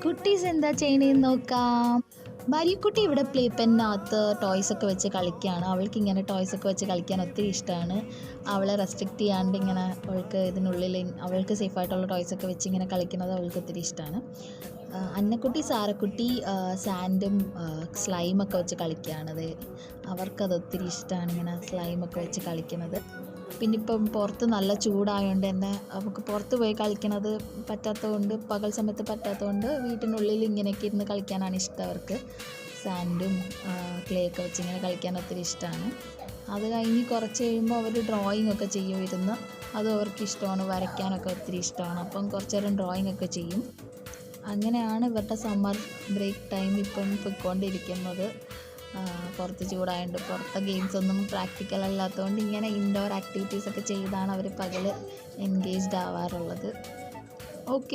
കുട്ടീസ് എന്താ ചെയ്യണേന്ന് നോക്കാം. മരിക്കുട്ടി ഇവിടെ പ്ലേ പെന്നിനകത്ത് ടോയ്സൊക്കെ വെച്ച് കളിക്കുകയാണ്. അവൾക്ക് ഇങ്ങനെ ടോയ്സൊക്കെ വെച്ച് കളിക്കാൻ ഒത്തിരി ഇഷ്ടമാണ്. അവളെ റെസ്ട്രിക്റ്റ് ചെയ്യാണ്ട് ഇങ്ങനെ അവൾക്ക് ഇതിനുള്ളിൽ അവൾക്ക് സേഫായിട്ടുള്ള ടോയ്സൊക്കെ വെച്ച് ഇങ്ങനെ കളിക്കുന്നത് അവൾക്ക് ഒത്തിരി ഇഷ്ടമാണ്. അന്നക്കുട്ടി സാരക്കുട്ടി സാൻഡും സ്ലൈമൊക്കെ വെച്ച് കളിക്കുകയാണത്. അവർക്കത് ഒത്തിരി ഇഷ്ടമാണ് ഇങ്ങനെ സ്ലൈമൊക്കെ വെച്ച് കളിക്കുന്നത്. പിന്നെ ഇപ്പം പുറത്ത് നല്ല ചൂടായതുകൊണ്ട് തന്നെ നമുക്ക് പുറത്ത് പോയി കളിക്കണത് പറ്റാത്തതുകൊണ്ട്, പകൽ സമയത്ത് പറ്റാത്തതുകൊണ്ട് വീട്ടിനുള്ളിൽ ഇങ്ങനെയൊക്കെ ഇരുന്ന് കളിക്കാനാണ് ഇഷ്ടം അവർക്ക്. സാൻഡും ക്ലേ ഒക്കെ വെച്ച് ഇങ്ങനെ കളിക്കാൻ ഒത്തിരി ഇഷ്ടമാണ്. അത് കഴിഞ്ഞ് കുറച്ച് കഴിയുമ്പോൾ അവർ ഡ്രോയിങ് ഒക്കെ ചെയ്യും ഇരുന്ന്. അതും അവർക്ക് ഇഷ്ടമാണ്, വരയ്ക്കാനൊക്കെ ഒത്തിരി ഇഷ്ടമാണ്. അപ്പം കുറച്ച് നേരം ഡ്രോയിങ് ഒക്കെ ചെയ്യും. അങ്ങനെയാണ് ഇവരുടെ സമ്മർ ബ്രേക്ക് ടൈം ഇപ്പം പൊയ്ക്കൊണ്ടിരിക്കുന്നത്. പുറത്ത് ചൂടായതുകൊണ്ട് പുറത്തെ ഗെയിംസ് ഒന്നും പ്രാക്ടിക്കൽ അല്ലാത്തതുകൊണ്ട് ഇങ്ങനെ ഇൻഡോർ ആക്ടിവിറ്റീസൊക്കെ ചെയ്താണ് അവർ പകൽ എൻഗേജ്ഡ് ആവാറുള്ളത്. ഓക്കെ.